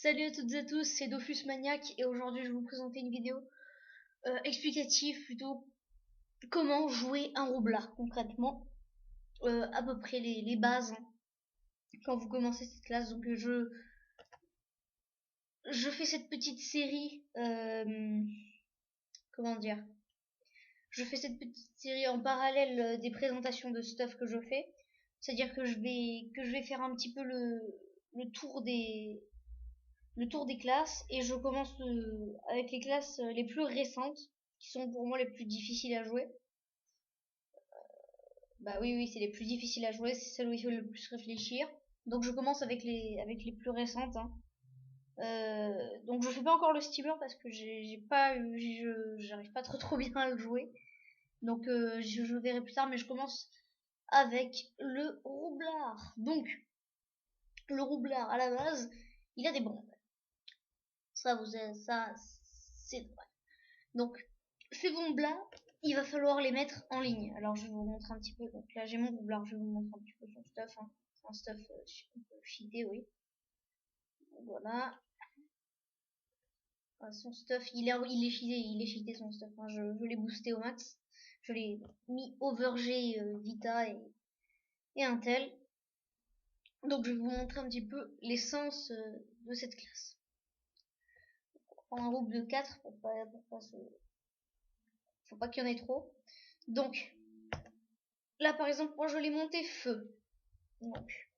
Salut à toutes et à tous, c'est Dofus Maniac et aujourd'hui je vais vous présenter une vidéo explicative plutôt comment jouer un roublard concrètement, à peu près les bases hein, quand vous commencez cette classe. Donc je fais cette petite série, comment dire, je fais cette petite série en parallèle des présentations de stuff que je fais, c'est-à-dire que je vais faire un petit peu le tour des classes et je commence avec les classes les plus récentes qui sont pour moi les plus difficiles à jouer. Bah oui, c'est les plus difficiles à jouer, c'est celles où il faut le plus réfléchir. Donc je commence avec les plus récentes hein. Donc je fais pas encore le steamer parce que j'ai pas j'arrive pas trop bien à le jouer. Donc je verrai plus tard, mais je commence avec le roublard. Donc le roublard à la base, il a des bombes. Ça c'est vrai. Donc, ces bombes-là, il va falloir les mettre en ligne. Alors, je vais vous montrer un petit peu. Donc là, j'ai mon roublard, je vais vous montrer un petit peu son stuff. Hein. C'est un stuff cheaté, oui. Voilà. Son stuff, il est cheaté son stuff. Hein. Je l'ai boosté au max. Je l'ai mis overg Vita et Intel. Donc, je vais vous montrer un petit peu l'essence de cette classe. On prend un groupe de 4 faut pas qu'il y en ait trop. Donc, là, par exemple, moi, je l'ai monté feu. Donc,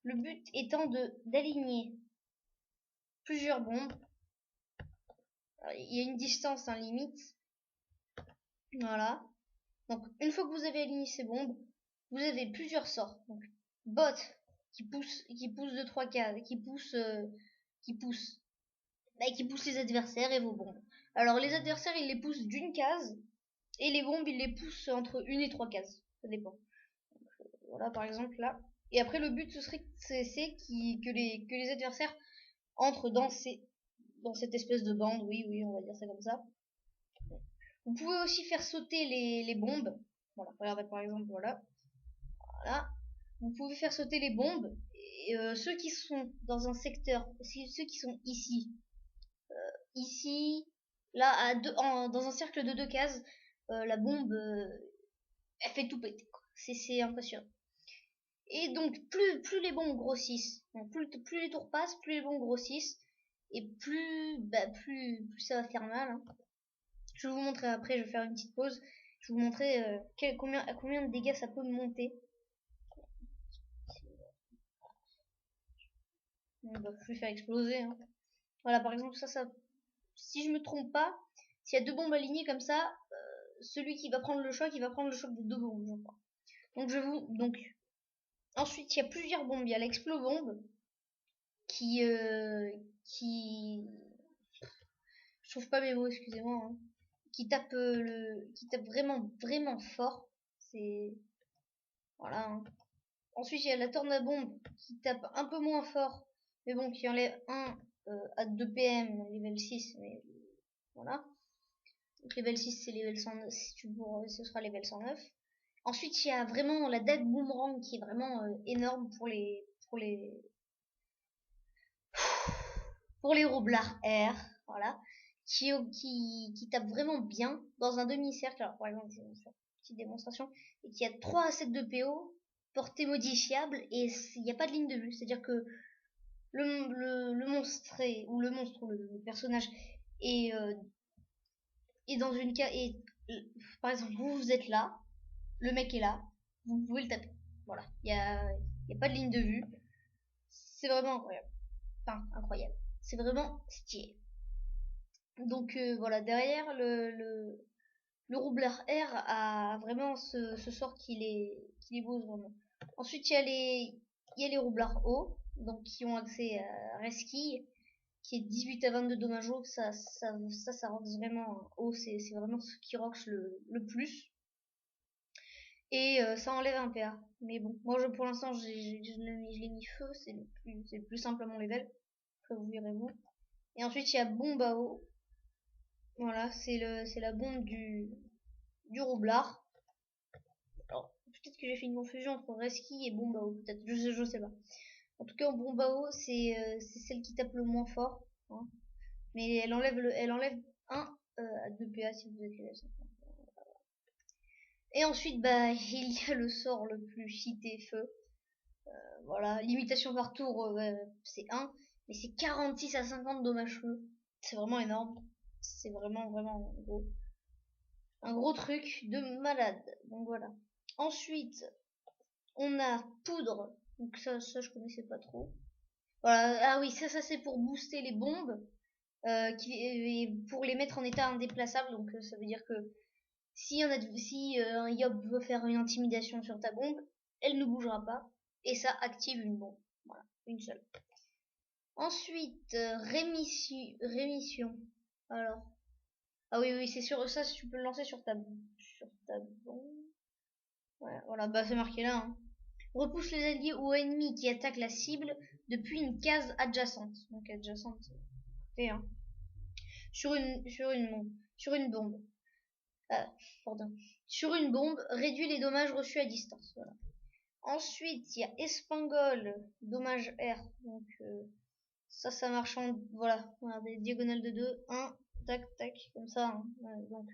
le but étant d'aligner plusieurs bombes. Alors, il y a une distance, hein, limite. Voilà. Donc, une fois que vous avez aligné ces bombes, vous avez plusieurs sorts. Donc, bot qui pousse de 3 cases, qui pousse les adversaires et vos bombes. Alors, les adversaires, ils les poussent d'une case et les bombes, ils les poussent entre 1 et 3 cases. Ça dépend. Donc, voilà, par exemple, là. Et après, le but, c'est que les adversaires entrent dans cette espèce de bande, oui, on va dire ça comme ça. Vous pouvez aussi faire sauter les bombes. Voilà, regardez par exemple, voilà. Vous pouvez faire sauter les bombes. Et, ceux qui sont dans un secteur, ceux qui sont ici, là, dans un cercle de 2 cases, la bombe, elle fait tout péter. C'est impressionnant. Et donc, plus les bombes grossissent, donc plus les tours passent, plus les bombes grossissent, et plus ça va faire mal. Hein. Je vais vous montrer après, je vais faire une petite pause. Je vais vous montrer combien de dégâts ça peut monter. Je vais faire exploser. Hein. Voilà, par exemple, si je me trompe pas, s'il y a deux bombes alignées comme ça, celui qui va prendre le choc, il va prendre le choc des deux bombes, je crois. Donc, ensuite, il y a plusieurs bombes. Il y a l'explo-bombe qui, je trouve pas mes mots, excusez-moi. Hein. Qui tape vraiment fort. C'est voilà. Hein. Ensuite, il y a la tornabombe qui tape un peu moins fort, mais bon, qui enlève 1 à 2 PM, level 6, mais voilà. Donc level 6, c'est level 109, si tu bourres, ce sera level 109. Ensuite, il y a vraiment la dague boomerang qui est vraiment énorme pour les roublards R, voilà, qui tape vraiment bien dans un demi-cercle. Alors, par exemple, je vais vous faire une petite démonstration, et qui a 3 à 7 de PO, portée modifiable, et il n'y a pas de ligne de vue, c'est-à-dire que le monstre le personnage est, dans une case, par exemple, vous êtes là, le mec est là, vous pouvez le taper. Voilà, il y a pas de ligne de vue, c'est vraiment incroyable. Enfin, incroyable. C'est vraiment stylé. Donc voilà, derrière le roublard R a vraiment ce sort qu'il est beau vraiment. Ensuite, il y a les roublards O, donc qui ont accès à Resquille, qui est 18 à 22 dommages haut. Ça roxe vraiment. O, c'est vraiment ce qui roxe le plus. Et ça enlève un PA. Mais bon, moi pour l'instant, je l'ai mis feu, c'est le plus simple à mon level. Après, vous verrez vous. Et ensuite, il y a bombe à eau. Voilà, c'est la bombe du roublard. Alors, peut-être que j'ai fait une confusion entre Reski et bombe à eau, peut-être, je sais pas. En tout cas, en bombe à eau, c'est celle qui tape le moins fort. Hein. Mais elle enlève 1 à 2 PA si vous êtes les. Et ensuite, bah, il y a le sort le plus cheaté feu. Voilà, limitation par tour, c'est 1. Mais c'est 46 à 50 dommages feu. C'est vraiment énorme. C'est vraiment, vraiment gros. Un gros truc de malade. Donc voilà. Ensuite, on a poudre. Donc ça je connaissais pas trop. Voilà. Ah oui, ça c'est pour booster les bombes. Pour les mettre en état indéplaçable. Donc ça veut dire que si un Yob veut faire une intimidation sur ta bombe, elle ne bougera pas. Et ça active une bombe. Voilà, une seule. Ensuite, rémission. Alors. Ah oui, c'est sûr, ça tu peux le lancer sur ta bombe. Ouais, voilà, bah c'est marqué là. Hein. Repousse les alliés ou ennemis qui attaquent la cible depuis une case adjacente. Donc adjacente, c'est hein. Sur une bombe. Pardon. Sur une bombe, réduit les dommages reçus à distance. Voilà. Ensuite, il y a Espangole, dommage R. Donc ça marche en voilà, regardez, diagonale de 2, 1, tac tac, comme ça. Hein. Ouais, donc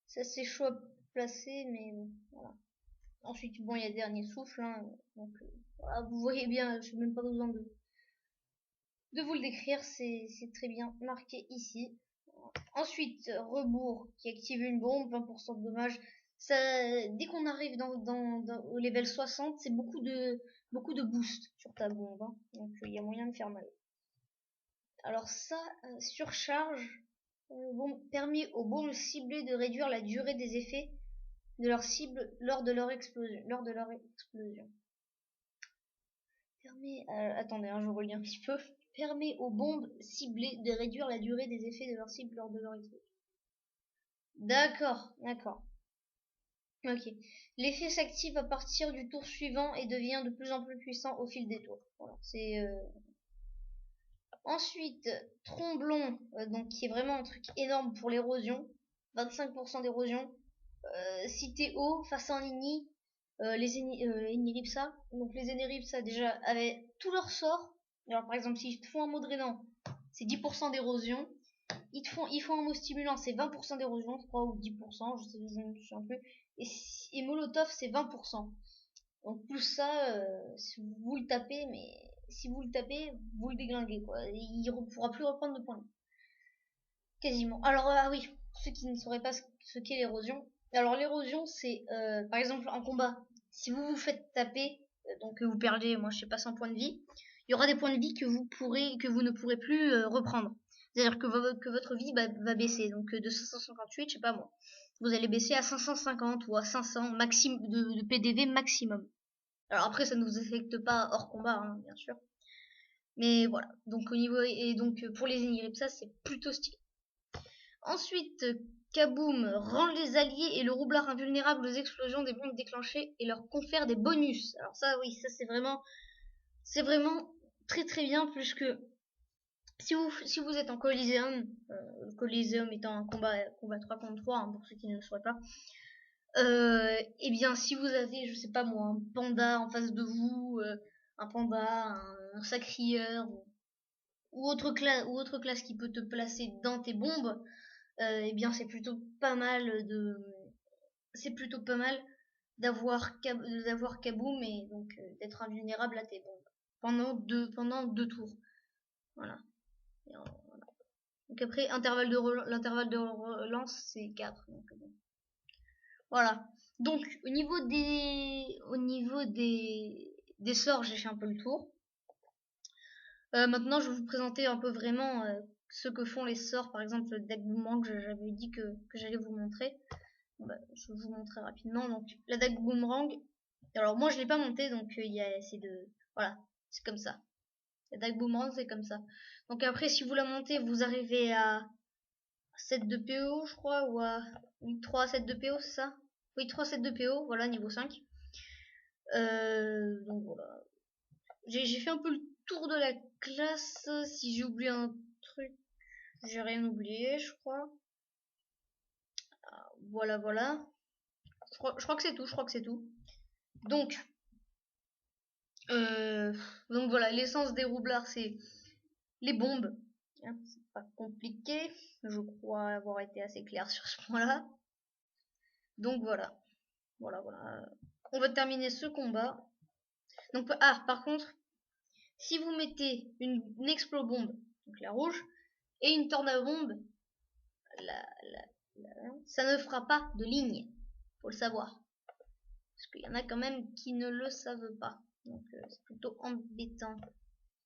ça c'est chaud à placer, mais voilà. Ensuite, bon, il y a dernier souffle, hein, donc voilà, vous voyez bien, je n'ai même pas besoin de vous le décrire, c'est très bien marqué ici. Ensuite, rebours qui active une bombe, 20% de dommages. Ça, dès qu'on arrive au level 60, c'est beaucoup de boost sur ta bombe, hein, donc il y a moyen de faire mal. Alors ça, surcharge permet aux bombes ciblées de réduire la durée des effets de leur cible lors de leur explosion. Permet, attendez, je relis un petit peu. Permet aux bombes ciblées de réduire la durée des effets de leur cible lors de leur explosion. D'accord. Ok. L'effet s'active à partir du tour suivant et devient de plus en plus puissant au fil des tours. Voilà. C'est ensuite Tromblon, donc qui est vraiment un truc énorme pour l'érosion. 25% d'érosion. Si t'es haut face à un Ini, les Eniripsa, donc les Eniripsa déjà avaient tous leurs sorts. Alors par exemple, s'ils te font un mot drainant, c'est 10% d'érosion. Ils font un mot stimulant, c'est 20% d'érosion, je crois, ou 10%, je ne me souviens plus. Et Molotov, c'est 20%. Donc plus ça, si vous le tapez, mais si vous le tapez, vous le déglinguez, quoi. Il ne pourra plus reprendre de points. Quasiment. Alors, ah oui, pour ceux qui ne sauraient pas ce qu'est l'érosion. Alors, l'érosion, c'est, par exemple, en combat, si vous vous faites taper, donc vous perdez, moi je sais pas, 100 points de vie, il y aura des points de vie que vous ne pourrez plus reprendre. C'est-à-dire que votre vie va baisser. Donc, de 558, je sais pas moi, vous allez baisser à 550 ou à 500 de PDV maximum. Alors après, ça ne vous affecte pas hors combat, hein, bien sûr. Mais voilà. Donc, pour les Eniripsa, c'est plutôt stylé. Ensuite, Kaboom rend les alliés et le roublard invulnérables aux explosions des bombes déclenchées et leur confère des bonus. Alors ça, oui, ça c'est vraiment très très bien, puisque si vous êtes en Coliseum, le Coliseum étant un combat 3 contre 3, hein, pour ceux qui ne le sauraient pas, et bien si vous avez, je sais pas moi, un panda en face de vous, un panda, un sacrieur, ou autre classe qui peut te placer dans tes bombes, eh bien c'est plutôt pas mal d'avoir Kaboom et donc d'être invulnérable à tes bombes pendant deux tours. Voilà. Voilà. Donc après l'intervalle de relance c'est 4. Donc bon. Voilà. Donc au niveau des sorts, j'ai fait un peu le tour. Maintenant je vais vous présenter un peu vraiment ce que font les sorts, par exemple le deck Boomerang que j'avais dit que j'allais vous montrer. Bah, je vais vous montrer rapidement. Donc la dague boomerang, alors moi je l'ai pas monté, donc voilà, c'est comme ça. La dague boomerang c'est comme ça. Donc après si vous la montez, vous arrivez à 7 de PO je crois, ou à 3 à 7 de PO, c'est ça? Oui, 3 7 de PO, voilà, niveau 5. Donc voilà. J'ai fait un peu le tour de la classe. Si j'ai oublié un truc, j'ai rien oublié je crois. Voilà. Je crois que c'est tout. Donc, Donc voilà, l'essence des roublards, c'est les bombes. Hein, c'est pas compliqué. Je crois avoir été assez clair sur ce point-là. Donc voilà. Voilà. On va terminer ce combat. Donc, par contre, si vous mettez une explo-bombe, donc la rouge, et une tornado-bombe, ça ne fera pas de ligne. Faut le savoir. Parce qu'il y en a quand même qui ne le savent pas. Donc c'est plutôt embêtant.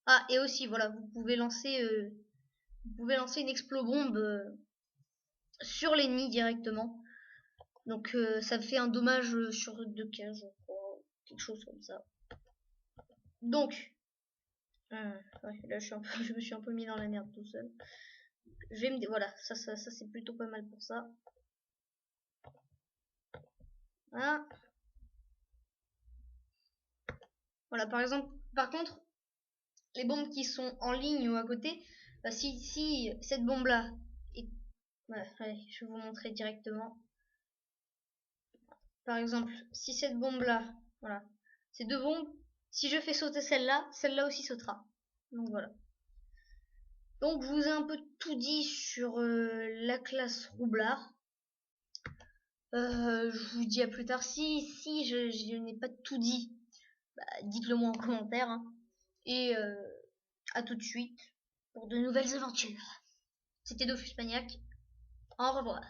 Ah, et aussi, voilà, vous pouvez lancer une explo-bombe sur l'ennemi directement. Donc ça fait un dommage sur 2 cases, je crois. Quelque chose comme ça. Donc, ouais, là je me suis un peu mis dans la merde tout seul. Voilà, ça c'est plutôt pas mal pour ça. Voilà. Voilà, par exemple, par contre, les bombes qui sont en ligne ou à côté, si cette bombe là est... allez, je vais vous montrer directement. Par exemple, si cette bombe là, voilà, ces deux bombes, si je fais sauter celle-là aussi sautera. Donc voilà. Donc je vous ai un peu tout dit sur la classe roublard. Je vous dis à plus tard. Si je n'ai pas tout dit, dites-le moi en commentaire. Hein. Et à tout de suite pour de nouvelles aventures. C'était Dofus Maniac. Au revoir.